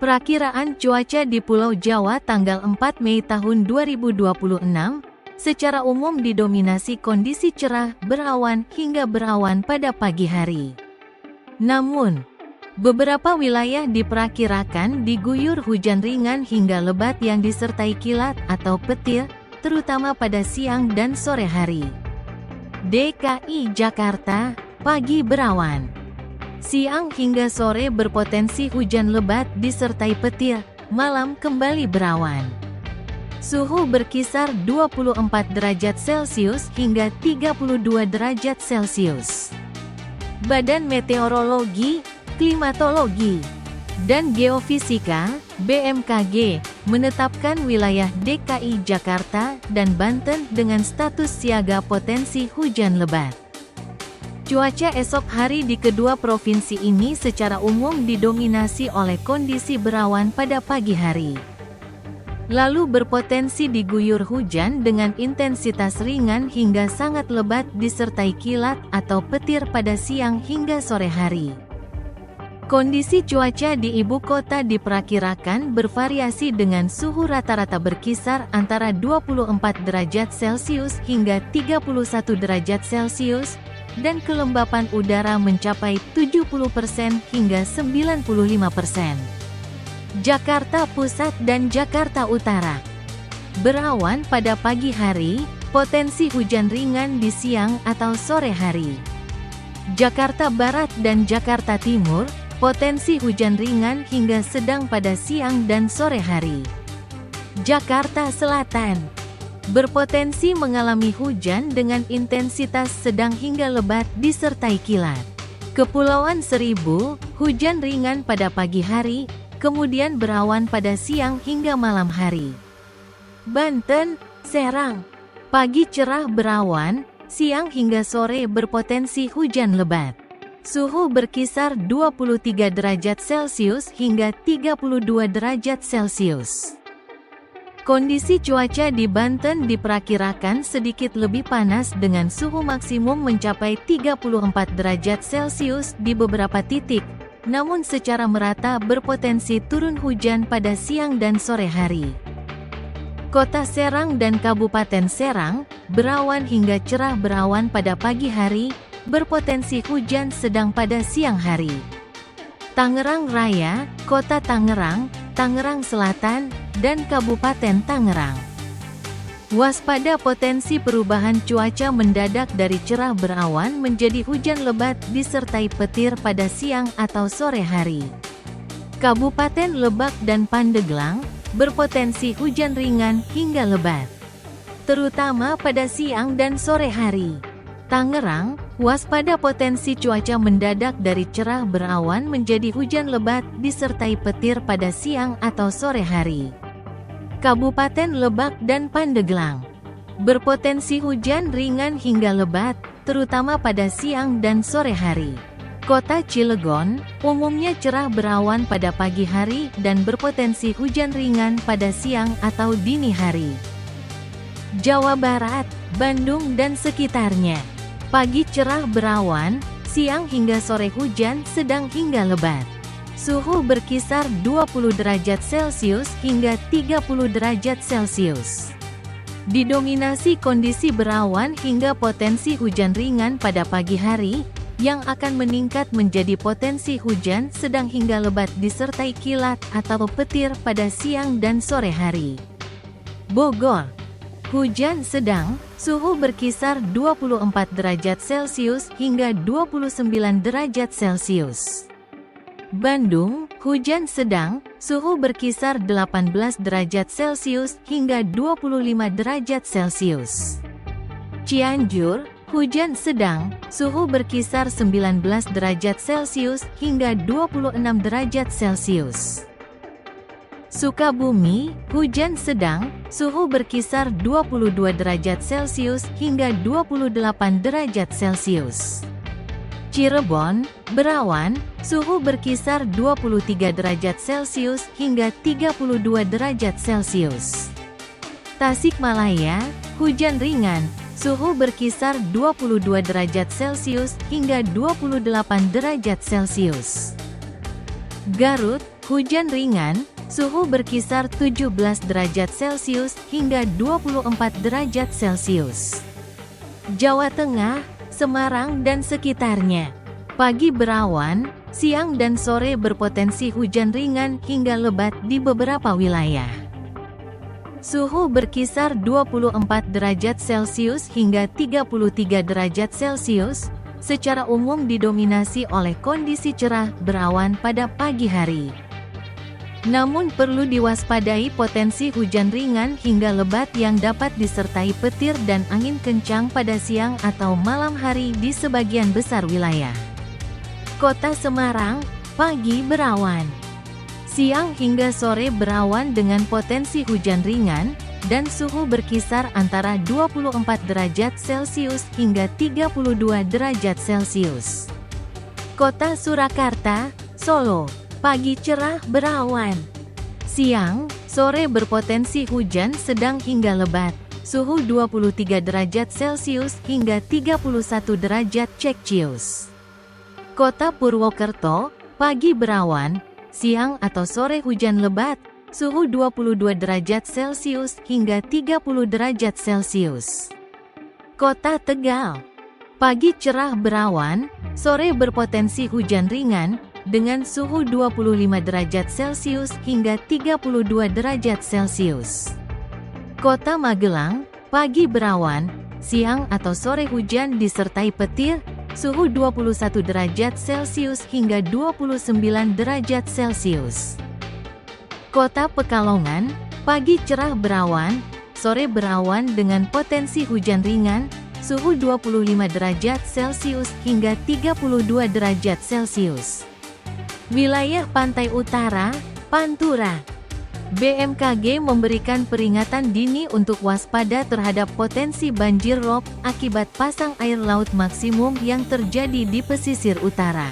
Perakiraan cuaca di Pulau Jawa tanggal 4 Mei tahun 2026, secara umum didominasi kondisi cerah, berawan, hingga berawan pada pagi hari. Namun, beberapa wilayah diperkirakan diguyur hujan ringan hingga lebat yang disertai kilat atau petir, terutama pada siang dan sore hari. DKI Jakarta, pagi berawan. Siang hingga sore berpotensi hujan lebat disertai petir, malam kembali berawan. Suhu berkisar 24 derajat Celcius hingga 32 derajat Celcius. Badan Meteorologi, Klimatologi, dan Geofisika, BMKG, menetapkan wilayah DKI Jakarta dan Banten dengan status siaga potensi hujan lebat. Cuaca esok hari di kedua provinsi ini secara umum didominasi oleh kondisi berawan pada pagi hari. Lalu berpotensi diguyur hujan dengan intensitas ringan hingga sangat lebat disertai kilat atau petir pada siang hingga sore hari. Kondisi cuaca di ibu kota diperkirakan bervariasi dengan suhu rata-rata berkisar antara 24 derajat Celcius hingga 31 derajat Celcius, dan kelembapan udara mencapai 70% hingga 95%. Jakarta Pusat dan Jakarta Utara. Berawan pada pagi hari, potensi hujan ringan di siang atau sore hari. Jakarta Barat dan Jakarta Timur, potensi hujan ringan hingga sedang pada siang dan sore hari. Jakarta Selatan, berpotensi mengalami hujan dengan intensitas sedang hingga lebat disertai kilat. Kepulauan Seribu, hujan ringan pada pagi hari, kemudian berawan pada siang hingga malam hari. Banten, Serang, pagi cerah berawan, siang hingga sore berpotensi hujan lebat. Suhu berkisar 23 derajat Celcius hingga 32 derajat Celcius. Kondisi cuaca di Banten diperkirakan sedikit lebih panas dengan suhu maksimum mencapai 34 derajat Celcius di beberapa titik, namun secara merata berpotensi turun hujan pada siang dan sore hari. Kota Serang dan Kabupaten Serang, berawan hingga cerah berawan pada pagi hari, berpotensi hujan sedang pada siang hari. Tangerang Raya, Kota Tangerang, Tangerang Selatan, dan Kabupaten Tangerang. Waspada potensi perubahan cuaca mendadak dari cerah berawan menjadi hujan lebat disertai petir pada siang atau sore hari. Kabupaten Lebak dan Pandeglang, berpotensi hujan ringan hingga lebat, terutama pada siang dan sore hari. Tangerang, waspada potensi cuaca mendadak dari cerah berawan menjadi hujan lebat disertai petir pada siang atau sore hari. Kabupaten Lebak dan Pandeglang, berpotensi hujan ringan hingga lebat, terutama pada siang dan sore hari. Kota Cilegon, umumnya cerah berawan pada pagi hari dan berpotensi hujan ringan pada siang atau dini hari. Jawa Barat, Bandung dan sekitarnya, pagi cerah berawan, siang hingga sore hujan sedang hingga lebat. Suhu berkisar 20 derajat Celcius hingga 30 derajat Celcius. Didominasi kondisi berawan hingga potensi hujan ringan pada pagi hari, yang akan meningkat menjadi potensi hujan sedang hingga lebat disertai kilat atau petir pada siang dan sore hari. Bogor, hujan sedang, suhu berkisar 24 derajat Celcius hingga 29 derajat Celcius. Bandung, hujan sedang, suhu berkisar 18 derajat Celcius hingga 25 derajat Celcius. Cianjur, hujan sedang, suhu berkisar 19 derajat Celcius hingga 26 derajat Celcius. Sukabumi, hujan sedang, suhu berkisar 22 derajat Celcius hingga 28 derajat Celcius. Cirebon, berawan, suhu berkisar 23 derajat Celcius hingga 32 derajat Celcius. Tasikmalaya, hujan ringan, suhu berkisar 22 derajat Celcius hingga 28 derajat Celcius. Garut, Hujan ringan, suhu berkisar 17 derajat Celcius hingga 24 derajat Celcius. Jawa Tengah, Semarang dan sekitarnya. Pagi berawan, siang dan sore berpotensi hujan ringan hingga lebat di beberapa wilayah. Suhu berkisar 24 derajat Celcius hingga 33 derajat Celcius, secara umum didominasi oleh kondisi cerah berawan pada pagi hari. Namun perlu diwaspadai potensi hujan ringan hingga lebat yang dapat disertai petir dan angin kencang pada siang atau malam hari di sebagian besar wilayah. Kota Semarang, pagi berawan. Siang hingga sore berawan dengan potensi hujan ringan, dan suhu berkisar antara 24 derajat Celcius hingga 32 derajat Celcius. Kota Surakarta, Solo, pagi cerah berawan. Siang, sore berpotensi hujan sedang hingga lebat, suhu 23 derajat Celcius hingga 31 derajat Celcius. Kota Purwokerto, pagi berawan, siang atau sore hujan lebat, suhu 22 derajat Celcius hingga 30 derajat Celcius. Kota Tegal, pagi cerah berawan, sore berpotensi hujan ringan, dengan suhu 25 derajat Celcius hingga 32 derajat Celcius. Kota Magelang, pagi berawan, siang atau sore hujan disertai petir, suhu 21 derajat Celcius hingga 29 derajat Celcius. Kota Pekalongan, pagi cerah berawan, sore berawan dengan potensi hujan ringan, suhu 25 derajat Celcius hingga 32 derajat Celcius. Wilayah Pantai Utara, Pantura. BMKG memberikan peringatan dini untuk waspada terhadap potensi banjir rob akibat pasang air laut maksimum yang terjadi di pesisir utara.